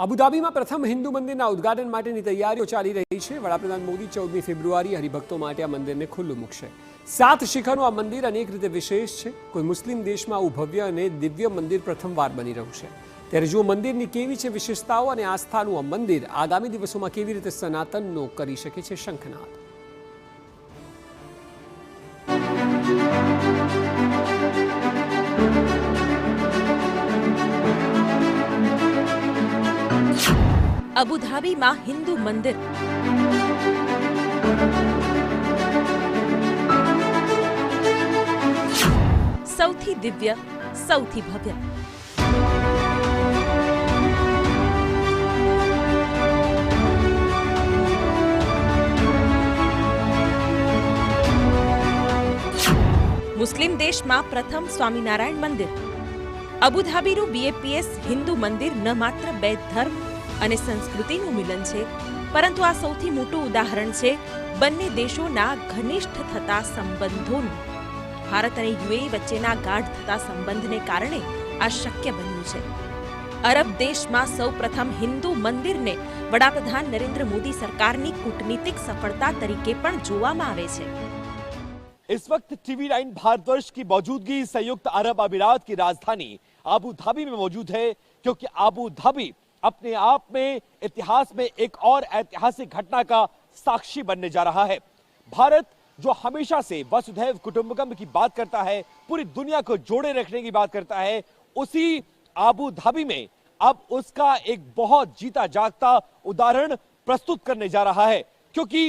અબુધાબીમાં પ્રથમ હિન્દુ મંદિરના ઉદ્ઘાટન માટેની તૈયારીઓ ચાલી રહી છે। વડાપ્રધાન મોદી 14મી ફેબ્રુઆરી હરિભક્તો માટે આ મંદિરને ખુલ્લું મૂકશે। 7 શિખરનું આ મંદિર અનેક રીતે વિશેષ છે। કોઈ મુસ્લિમ દેશમાં આવું ભવ્ય અને દિવ્ય મંદિર પ્રથમવાર બની રહ્યું છે। ત્યારે જો મંદિરની કેવી છે વિશેષતાઓ અને આસ્થાનું આ મંદિર આગામી દિવસોમાં કેવી રીતે સનાતનનો કરી શકે છે શંખનાદ। અબુધાબી માં હિન્દુ મંદિર સૌથી દિવ્ય, સૌથી ભવ્ય। મુસ્લિમ દેશમાં પ્રથમ સ્વામિનારાયણ મંદિર। અબુધાબીનું બીએપીએસ હિન્દુ મંદિર ન માત્ર બે ધર્મ અને સંસ્કૃતિનું મિલન છે, પરંતુ આ સૌથી મોટું ઉદાહરણ છે બંને દેશોના ઘનિષ્ઠ થતા સંબંધોનું। ભારત અને યુએઈ વચ્ચેના ગાઢ થતા સંબંધને કારણે આ શક્ય બન્યું છે। અરબ દેશમાં સૌપ્રથમ હિન્દુ મંદિરને વડાપ્રધાન નરેન્દ્ર મોદી સરકારની કૂટનીતિક સફળતા તરીકે પણ જોવામાં આવે છે। इस वक्त TV9 भारतवर्ष की मौजूदगी संयुक्त अरब अमीरात की राजधानी आबू धाबी में मौजूद है, क्योंकि आबू धाबी अपने आप में इतिहास में एक और ऐतिहासिक घटना का साक्षी बनने जा रहा है। भारत जो हमेशा से वसुधैव कुटुंबकम की बात करता है, पूरी दुनिया को जोड़े रखने की बात करता है, उसी आबू धाबी में अब उसका एक बहुत जीता जागता उदाहरण प्रस्तुत करने जा रहा है। क्योंकि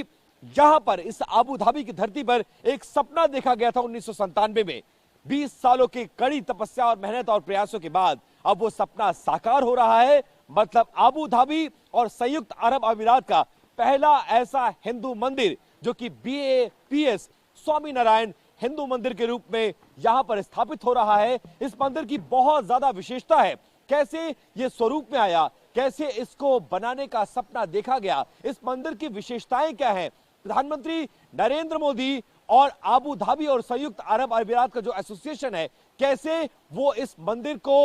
जहां पर इस आबू धाबी की धरती पर एक सपना देखा गया था 1997 में, 20 सालों की कड़ी तपस्या और मेहनत और प्रयासों के बाद अब वो सपना साकार हो रहा है। मतलब आबू धाबी और संयुक्त अरब अमीरात का पहला ऐसा हिंदू मंदिर जो कि बीएपीएस स्वामीनारायण हिंदू मंदिर के रूप में यहां पर स्थापित हो रहा है। इस मंदिर की बहुत ज्यादा विशेषता है। कैसे ये स्वरूप में आया, कैसे इसको बनाने का सपना देखा गया, इस मंदिर की विशेषताएं क्या है, प्रधानमंत्री नरेंद्र मोदी और आबू धाबी और संयुक्त अरब अमीरात का जो एसोसिएशन है, कैसे वो इस मंदिर को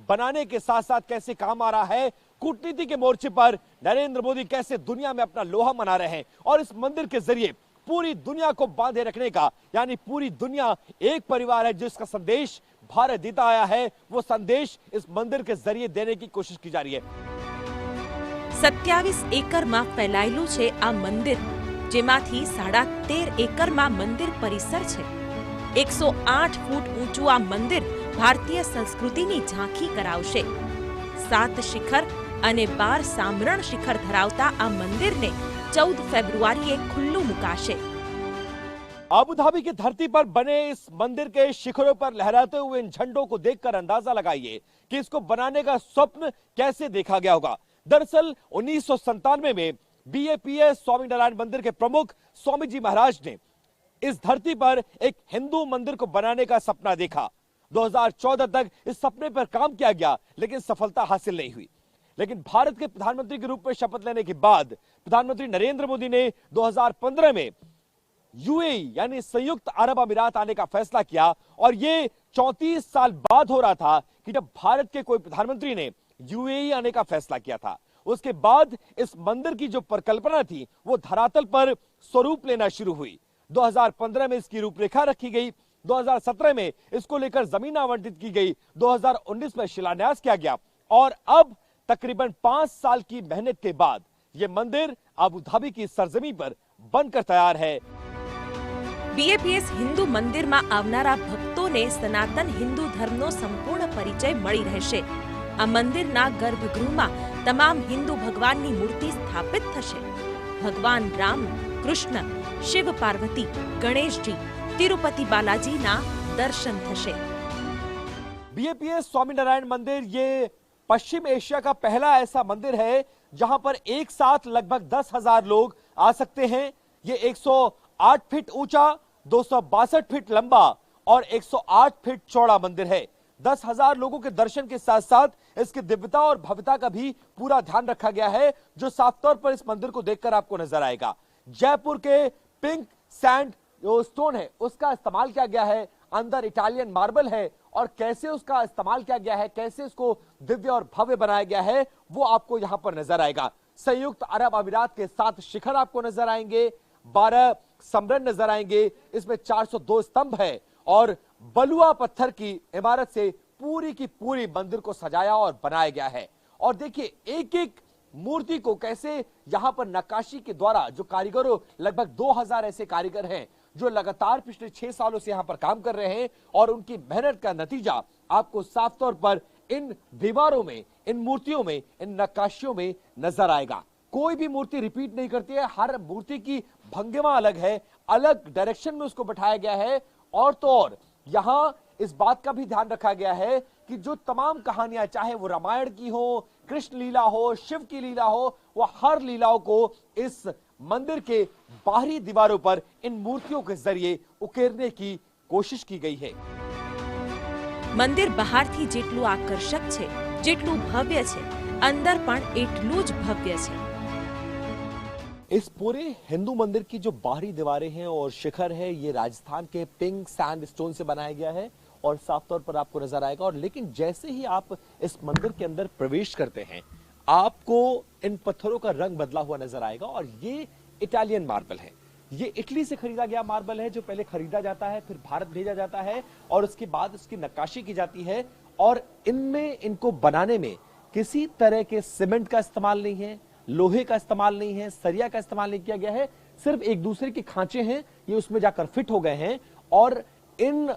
बनाने के साथ साथ कैसे काम आ रहा है, कूटनीति के मोर्चे पर नरेंद्र मोदी कैसे दुनिया में अपना लोहा मना रहे हैं और इस मंदिर के जरिए पूरी दुनिया को बांधे रखने का, यानी पूरी दुनिया एक परिवार है जिसका संदेश भारत देता आया है, वो संदेश इस मंदिर के जरिए देने की कोशिश की जा रही है। 27 એકરમાં ફેલાયેલું છે આ મંદિર, જેમાંથી 13.5 એકરમાં મંદિર પરિસર છે। 108 ફૂટ ઊંચું આ મંદિર ભારતીય સંસ્કૃતિની ઝાંખી કરાવશે। 7 શિખર અને 12 સામરણ શિખર ધરાવતા આ મંદિરને 14 ફેબ્રુઆરીએ ખુલ્લું મુકાશે। आबू धाबी की धरती पर बने इस मंदिर के शिखरों पर लहराते हुए इन झंडों को देखकर अंदाजा लगाइए कि इसको बनाने का स्वप्न कैसे देखा गया होगा। दरअसल 1997 में बीएपीएस स्वामीनारायण मंदिर के प्रमुख स्वामी जी महाराज ने इस धरती पर एक हिंदू मंदिर को बनाने का सपना देखा। 2014 तक इस सपने पर काम किया गया, लेकिन सफलता हासिल नहीं हुई। लेकिन भारत के प्रधानमंत्री के रूप में शपथ लेने के बाद प्रधानमंत्री नरेंद्र मोदी ने 2015 में यूएई यानी संयुक्त अरब अमीरात आने का फैसला किया, और ये 34 साल बाद हो रहा था कि जब भारत के कोई प्रधानमंत्री ने यूएई आने का फैसला किया था। उसके बाद इस मंदिर की जो परिकल्पना थी वो धरातल पर स्वरूप लेना शुरू हुई। 2015 में इसकी रूपरेखा रखी गई, 2017 में इसको लेकर जमीन आवंटित की गई, 2019 में शिलान्यास किया गया, और अब तकरीबन 5 साल की मेहनत के बाद ये मंदिर आबू धाबी की सरजमी पर बनकर तैयार है। બીએપીએસ હિન્દુ મંદિરમાં આવનારા ભક્તોને સનાતન હિન્દુ ધર્મનો સંપૂર્ણ પરિચય મળી રહેશે। આ મંદિરના ગર્ભગૃહમાં તમામ હિન્દુ ભગવાનની મૂર્તિ સ્થાપિત થશે। ભગવાન રામ, કૃષ્ણ, શિવ પાર્વતી, ગણેશજી, તિરુપતિ બાલાજીના દર્શન થશે। बीएपीएस स्वामीनारायण मंदिर ये पश्चिम एशिया का पहला ऐसा मंदिर है जहां पर एक साथ लगभग 10,000 लोग आ सकते हैं। ये 108 फीट ऊंचा, 262 फीट लंबा और 108 फीट चौड़ा मंदिर है। 10,000 लोगों के दर्शन के साथ साथ इसकी दिव्यता और भव्यता का भी पूरा ध्यान रखा गया है, जो साफ तौर पर इस मंदिर को देखकर आपको नजर आएगा। जयपुर के पिंक सैंड जो स्टोन है उसका इस्तेमाल किया गया है, अंदर इटालियन मार्बल है और कैसे उसका इस्तेमाल किया गया है, कैसे उसको दिव्य और भव्य बनाया गया है, वो आपको यहां पर नजर आएगा। संयुक्त अरब अमीरात के 7 शिखर आपको नजर आएंगे, 12 समरन नजर आएंगे, इसमें 402 स्तंभ है और बलुआ पत्थर की इमारत से पूरी की पूरी मंदिर को सजाया और बनाया गया है। और देखिए एक एक मूर्ति को कैसे यहां पर नक्काशी के द्वारा जो कारीगरों, लगभग 2000 ऐसे कारीगर हैं जो लगातार पिछले 6 सालों से यहां पर काम कर रहे हैं और उनकी मेहनत का नतीजा आपको साफ तौर पर इन दीवारों में, इन मूर्तियों में, इन नक्काशियों में नजर आएगा। कोई भी मूर्ति रिपीट नहीं करती है, हर मूर्ति की भंगिमा अलग है, अलग डायरेक्शन में उसको बैठाया गया है। और तो और यहां इस बात का भी ध्यान रखा गया है कि जो तमाम कहानियां, चाहे वो रामायण की हो, कृष्ण लीला हो, शिव की लीला हो, वह हर लीलाओं को इस मंदिर के बाहरी दीवारों पर इन मूर्तियों के जरिए उकेरने की कोशिश की गई है। મંદિર બહારથી જેટલું આકર્ષક છે, જેટલું ભવ્ય છે, અંદર પણ એટલું જ ભવ્ય છે। इस पूरे हिंदू मंदिर की जो बाहरी दीवारें हैं और शिखर है, ये राजस्थान के पिंक सैंडस्टोन से बनाया गया है और साफ तौर पर आपको नजर आएगा। और लेकिन जैसे ही आप इस मंदिर के अंदर प्रवेश करते हैं, आपको इन पत्थरों का रंग बदला हुआ नजर आएगा। और ये इटालियन मार्बल है, ये इटली से खरीदा गया मार्बल है, जो पहले खरीदा जाता है, फिर भारत भेजा जाता है और उसके बाद उसकी नक्काशी की जाती है। और इनमें, इनको बनाने में किसी तरह के सीमेंट का इस्तेमाल नहीं है, लोहे का इस्तेमाल नहीं है, सरिया का इस्तेमाल नहीं किया गया है, सिर्फ एक दूसरे के खांचे हैं, ये उसमें जाकर फिट हो गए हैं। और इन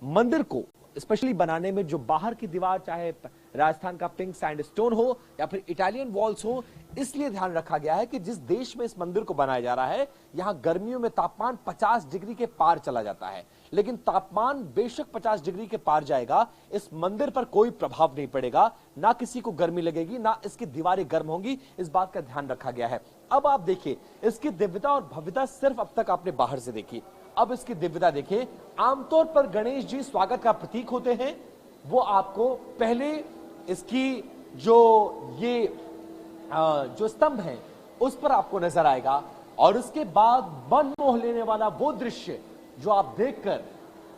मंदिर को स्पेशली बनाने में जो बाहर की दीवार, चाहे राजस्थान का पिंक सैंडस्टोन हो या फिर इटालियन वॉल्स हो, इसलिए ध्यान रखा गया है कि जिस देश में इस मंदिर को बनाया जा रहा है, यहां गर्मियों में तापमान 50 डिग्री के पार चला जाता है। लेकिन तापमान बेशक 50 डिग्री के पार जाएगा, इस मंदिर पर कोई प्रभाव नहीं पड़ेगा, ना किसी को गर्मी लगेगी, ना इसकी दीवारें गर्म होंगी, इस बात का ध्यान रखा गया है। अब आप देखिए इसकी दिव्यता और भव्यता सिर्फ अब तक आपने बाहर से देखी, अब इसकी दिव्यता देखिए। आमतौर पर गणेश जी स्वागत का प्रतीक होते हैं, वो आपको पहले इसकी जो स्तंभ है उस पर आपको नजर आएगा और उसके बाद मन मोह लेने वाला वो दृश्य जो आप देखकर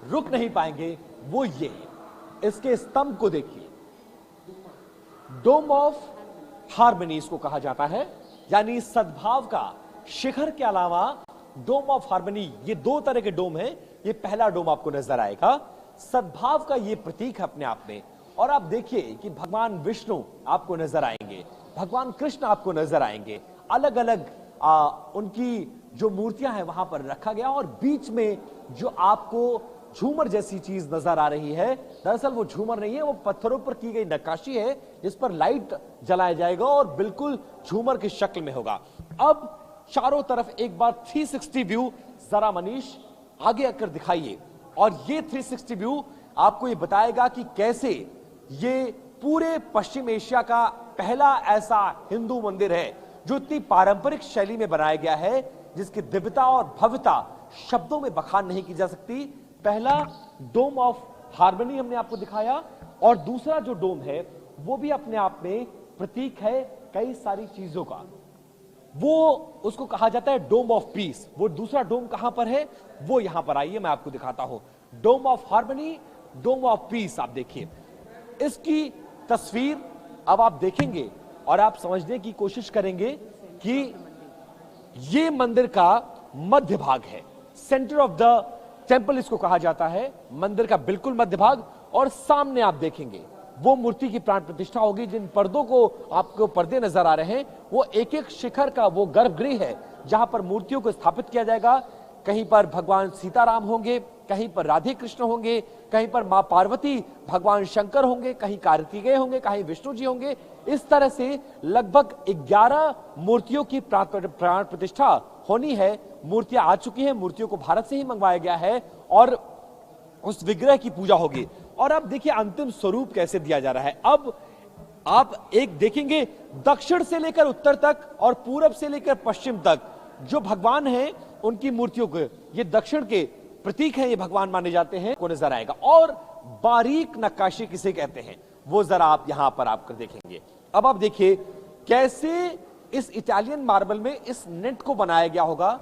रुक नहीं पाएंगे, वो ये है। इसके स्तंभ को देखिए, डोम ऑफ हार्मनी इसको कहा जाता है, यानी सद्भाव का शिखर के अलावा डोम ऑफ हार्मनी, ये 2 तरह के डोम हैं। ये पहला डोम आपको नजर आएगा, सद्भाव का ये प्रतीक है अपने आप में। और आप देखिए कि भगवान विष्णु आपको नजर आएंगे, भगवान कृष्ण आपको नजर आएंगे, अलग अलग उनकी जो मूर्तियां हैं वहां पर रखा गया। और बीच में जो आपको झूमर जैसी चीज नजर आ रही है, दरअसल वो झूमर नहीं है, वो पत्थरों पर की गई नक्काशी है जिस पर लाइट जलाया जाएगा और बिल्कुल झूमर की शक्ल में होगा। अब चारों तरफ एक बार 360 व्यू जरा मनीष आगे आकर दिखाइए। और ये 360 व्यू आपको ये बताएगा कि कैसे ये पूरे पश्चिम एशिया का पहला ऐसा हिंदू मंदिर है जो इतनी पारंपरिक शैली में बनाया गया है, जिसकी दिव्यता और भव्यता शब्दों में बखान नहीं की जा सकती। पहला डोम ऑफ हार्मनी हमने आपको दिखाया और दूसरा जो डोम है वो भी अपने आप में प्रतीक है कई सारी चीजों का, वो उसको कहा जाता है डोम ऑफ पीस। वो दूसरा डोम कहां पर है, वो यहां पर आइए मैं आपको दिखाता हूं। Dome of harmony, dome of peace, आप देखिए इसकी तस्वीर अब आप देखेंगे और आप समझने की कोशिश करेंगे कि ये मंदिर का मध्य भाग है, सेंटर ऑफ द टेंपल इसको कहा जाता है, मंदिर का बिल्कुल मध्य भाग। और सामने आप देखेंगे वो मूर्ति की प्राण प्रतिष्ठा होगी। जिन पर्दों को आपको पर्दे नजर आ रहे हैं, वो एक एक शिखर का वो गर्भगृह है जहां पर मूर्तियों को स्थापित किया जाएगा। कहीं पर भगवान सीताराम होंगे, कहीं पर राधे कृष्ण होंगे, कहीं पर मां पार्वती, भगवान शंकर होंगे, कहीं कार्तिकेय होंगे, कहीं विष्णु जी होंगे। इस तरह से लगभग 11 मूर्तियों की प्राण प्रतिष्ठा होनी है। मूर्तियां आ चुकी हैं, मूर्तियों को भारत से ही मंगवाया गया है और उस विग्रह की पूजा होगी। और अब देखिए अंतिम स्वरूप कैसे दिया जा रहा है। अब आप एक देखेंगे दक्षिण से लेकर उत्तर तक और पूरब से लेकर पश्चिम तक जो भगवान हैं उनकी मूर्तियों को, ये दक्षिण के प्रतीक हैं, ये भगवान माने जाते हैं, को नजर आएगा। और बारीक नक्काशी किसे कहते हैं वो जरा आप यहां पर आपको देखेंगे। अब आप देखिए कैसे इस इटालियन मार्बल में इस नेट को बनाया गया होगा।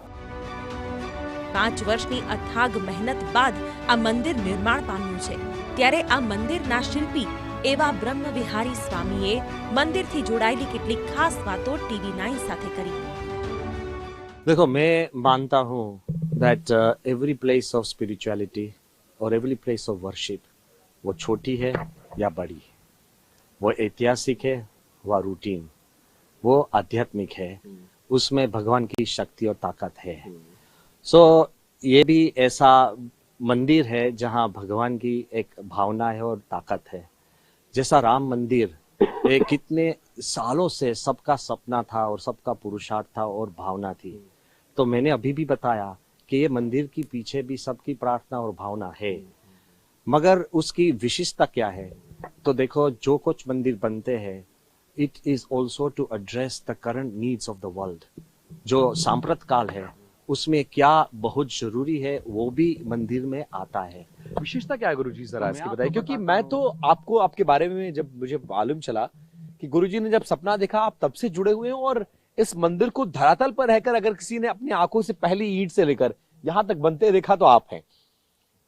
5 વર્ષની અથાગ મહેનત બાદ આ મંદિર નિર્માણ પામ્યું છે. ત્યારે આ મંદિરના શિલ્પી એવા બ્રહ્મવિહારી સ્વામીએ મંદિરથી જોડાયેલી કેટલીક ખાસ વાતો TV9 સાથે કરી. देखो, मैं मानता हूँ that every place of spirituality और every place of worship, वो छोटी है या बड़ी, वो ऐतिहासिक है व रूटीन, वो आध्यात्मिक है, उसमें भगवान की शक्ति और ताकत है. सो ये भी ऐसा मंदिर है जहाँ भगवान की एक भावना है और ताकत है. जैसा राम मंदिर कितने सालों से सबका सपना था और सबका पुरुषार्थ था और भावना थी. तो मैंने अभी भी बताया कि ये मंदिर के पीछे भी सबकी प्रार्थना और भावना है, मगर उसकी विशिष्टता क्या है? तो देखो, जो कुछ मंदिर बनते हैं, it is also to address the current needs of the world. जो सांप्रत काल है उसमें क्या बहुत जरूरी है वो भी मंदिर में आता है. विशेषता क्या है गुरुजी, जरा इसकी बताइए, क्योंकि मैं तो आपको आपके बारे में जब मुझे मालूम चला कि गुरुजी ने जब सपना देखा आप तब से जुड़े हुए हैं, और इस मंदिर को धरातल पर रहकर अगर किसी ने अपनी आंखों से पहली ईंट से लेकर यहां तक बनते देखा तो आप हैं.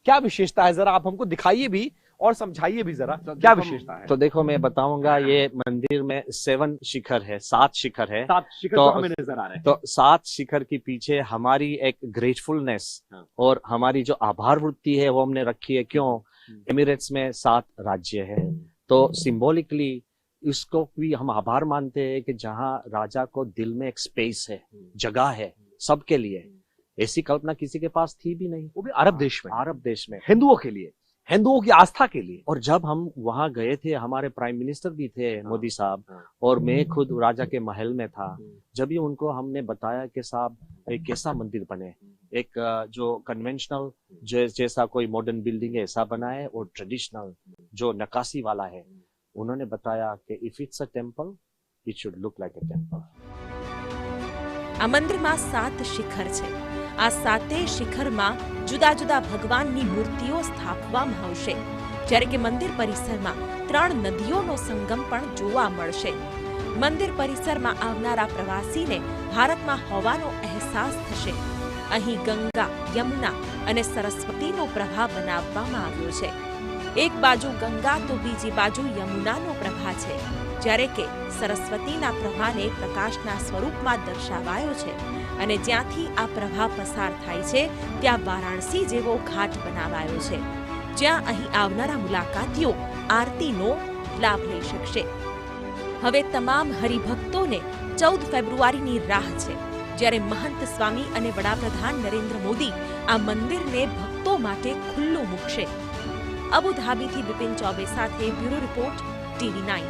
क्या विशेषता है, जरा आप हमको दिखाइए भी और समझाइए भी जरा, क्या विशेषता है? तो देखो, मैं बताऊंगा. ये मंदिर में 7 शिखर है, 7 शिखर है. 7 शिखर तो हमें नजर आ रहे हैं. तो 7 शिखर के पीछे हमारी एक ग्रेटफुलनेस और हमारी जो आभार वृत्ति है वो हमने रखी है. क्यों? एमिरेट्स में 7 राज्य है, तो सिंबॉलिकली इसको भी हम आभार मानते हैं कि जहाँ राजा को दिल में एक स्पेस है, जगह है सबके लिए. ऐसी कल्पना किसी के पास थी भी नहीं, वो भी अरब देश में, अरब देश में, हिंदुओं के लिए, हिंदुओं की आस्था के लिए. और जब हम वहां गए थे, हमारे प्राइम मिनिस्टर भी थे, मोदी साहब, और मैं खुद राजा के महल में था. जब भी उनको हमने बताया कि साहब एक कैसा मंदिर बने, एक जो कन्वेंशनल जैसा कोई मॉडर्न बिल्डिंग है ऐसा बना है, और ट्रेडिशनल जो नक्काशी वाला है, उन्होंने बताया कि if it's a temple it should look like a temple. આ મંદિરમાં 7 શિખર છે. આ 7 શિખરમાં જુદા જુદા ભગવાનની મૂર્તિઓ સ્થાપવામાં આવશે, જ્યારે કે મંદિર પરિસરમાં 3 નદીઓનો સંગમ પણ જોવા મળશે. મંદિર પરિસરમાં આવનારા પ્રવાસીને ભારતમાં હોવાનો અહેસાસ થશે. અહીં ગંગા, યમુના અને સરસ્વતીનો પ્રવાહ બનાવવામાં આવ્યો છે. એક બાજુ ગંગા તો બીજી બાજુ યમુનાનો પ્રવાહ છે, જ્યારે કે સરસ્વતીના પ્રવાહને પ્રકાશના સ્વરૂપમાં દર્શાવાયો છે. અને જ્યાંથી આ પ્રવાહ પસાર થાય છે ત્યાં વારાણસી જેવો ઘાટ બનાવાયો છે, જ્યાં અહીં આવનારા મુલાકાતીઓ આરતીનો લાભ લઈ શકશે. હવે તમામ હરિભક્તોને 14 ફેબ્રુઆરીની રાહ છે, જ્યારે મહંત સ્વામી અને વડાપ્રધાન નરેન્દ્ર મોદી આ મંદિરને ભક્તો માટે ખુલ્લું મૂકશે. અબુધાબીથી બિપિન ચૌબે સાથે બ્યુરો રિપોર્ટ TV9.